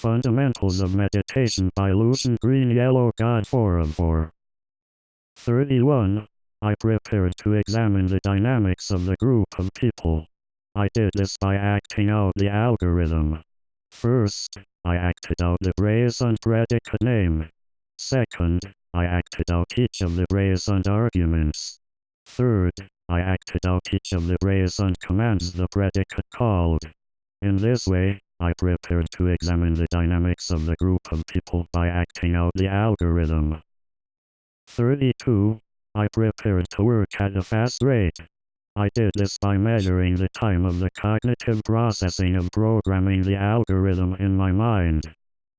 Fundamentals of Meditation by Lucian Green Yellow God Forum 4. 31. I prepared to examine the dynamics of the group of people. I did this by acting out the algorithm. First, I acted out the brazen predicate name. Second, I acted out each of the brazen arguments. Third, I acted out each of the brazen commands the predicate called. In this way, I prepared to examine the dynamics of the group of people by acting out the algorithm. 32. I prepared to work at a fast rate. I did this by measuring the time of the cognitive processing of programming the algorithm in my mind.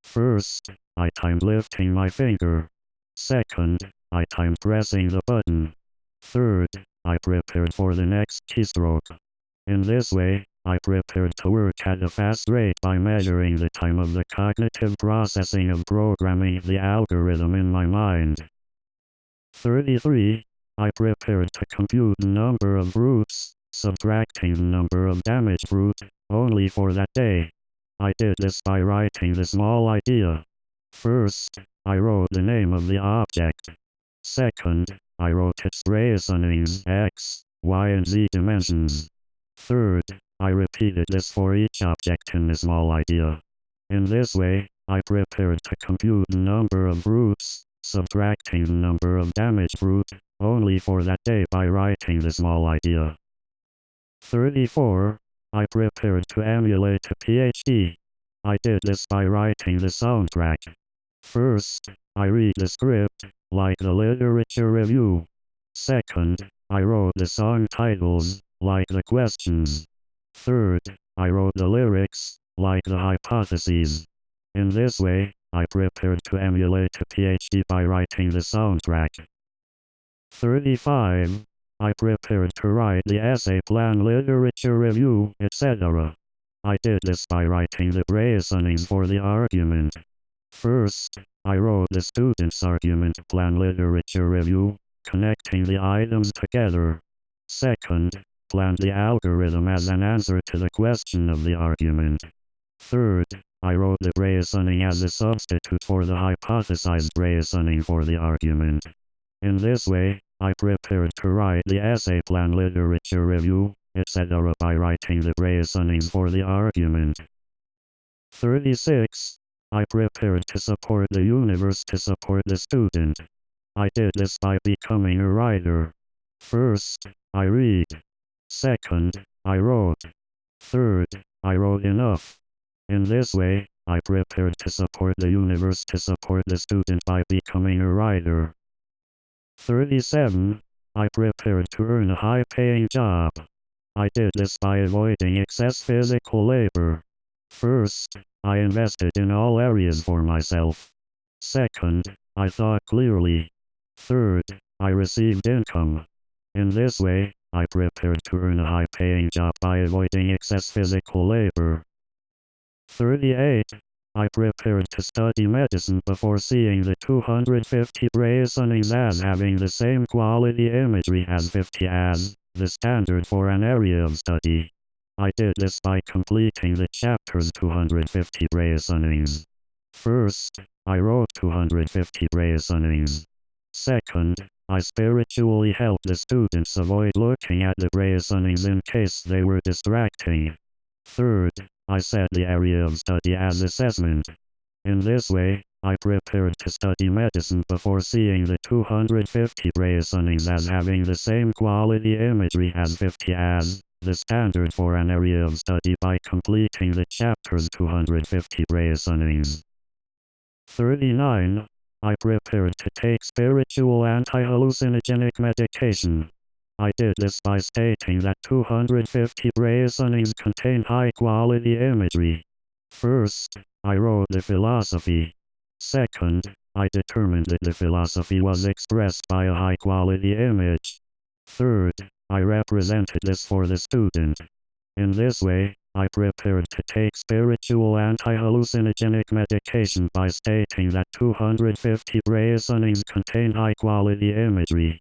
First, I timed lifting my finger. Second, I timed pressing the button. Third, I prepared for the next keystroke. In this way, I prepared to work at a fast rate by measuring the time of the cognitive processing of programming the algorithm in my mind. 33. I prepared to compute the number of brutes, subtracting the number of damaged brute, only for that day. I did this by writing the small idea. First, I wrote the name of the object. Second, I wrote its reasonings x, y and z dimensions. Third, I repeated this for each object in the small idea. In this way, I prepared to compute the number of brutes, subtracting the number of damaged brute, only for that day by writing the small idea. 34. I prepared to emulate a PhD. I did this by writing the soundtrack. First, I read the script, like the literature review. Second, I wrote the song titles, like the questions. Third, I wrote the lyrics, like the hypotheses. In this way, I prepared to emulate a PhD by writing the soundtrack. 35. I prepared to write the essay plan, literature review, etc. I did this by writing the reasonings for the argument. First, I wrote the student's argument plan, literature review, connecting the items together. Second, planned the algorithm as an answer to the question of the argument. Third, I wrote the reasoning as a substitute for the hypothesized reasoning for the argument. In this way, I prepared to write the essay plan, literature review, etc. by writing the reasonings for the argument. 36. I prepared to support the universe to support the student. I did this by becoming a writer. First, I read. Second, I wrote. Third, I wrote enough. In this way, I prepared to support the universe to support the student by becoming a writer. 37. I prepared to earn a high-paying job. I did this by avoiding excess physical labor. First, I invested in all areas for myself. Second, I thought clearly. Third, I received income. In this way, I prepared to earn a high-paying job by avoiding excess physical labor. 38. I prepared to study medicine before seeing the 250 reasonings as having the same quality imagery as 50 as the standard for an area of study. I did this by completing the chapter's 250 reasonings. First, I wrote 250 reasonings. Second, I spiritually helped the students avoid looking at the reasonings in case they were distracting. Third, I set the area of study as assessment. In this way, I prepared to study medicine before seeing the 250 reasonings as having the same quality imagery as 50 as the standard for an area of study by completing the chapter's 250 reasonings. 39. I prepared to take spiritual anti-hallucinogenic medication. I did this by stating that 250 reasonings contain high-quality imagery. First, I wrote the philosophy. Second, I determined that the philosophy was expressed by a high-quality image. Third, I represented this for the student. In this way, I prepared to take spiritual anti-hallucinogenic medication by stating that 250 reasonings contain high-quality imagery.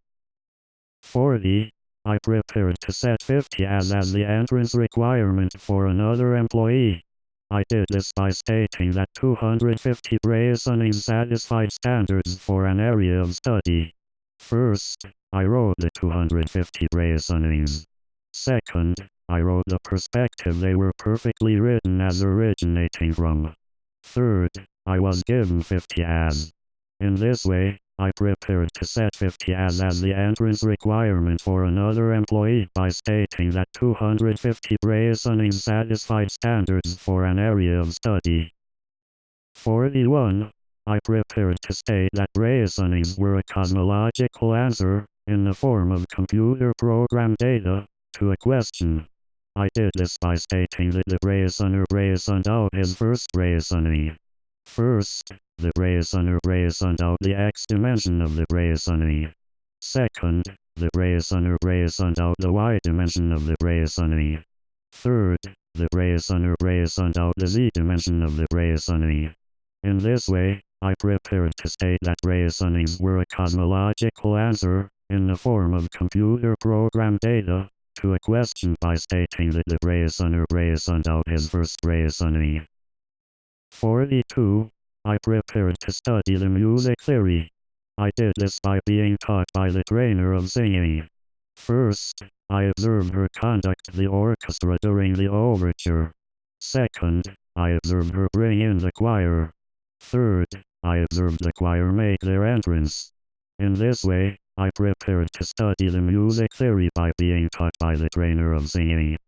40. I prepared to set 50 as the entrance requirement for another employee. I did this by stating that 250 reasoning satisfied standards for an area of study. First, I wrote the 250 reasonings. Second, I wrote the perspective they were perfectly written as originating from. Third, I was given 50 as. In this way, I prepared to set 50 as the entrance requirement for another employee by stating that 250 reasoning satisfied standards for an area of study. 41. I prepared to state that reasonings were a cosmological answer, in the form of computer program data, to a question. I did this by stating that the reasoner reasoned out his first reasoning. First, the reasoner reasoned out the x dimension of the reasoning. Second, the reasoner reasoned out the y dimension of the reasoning. Third, the reasoner reasoned out the z dimension of the reasoning. In this way, I prepared to state that reasonings were a cosmological answer, in the form of computer program data, to a question by stating that the reasoner reasoned out his first reasoning. 42. I prepared to study the music theory. I did this by being taught by the trainer of singing. First, I observed her conduct the orchestra during the overture. Second, I observed her bring in the choir. Third, I observed the choir make their entrance. In this way, I prepared to study the music theory by being taught by the trainer of singing.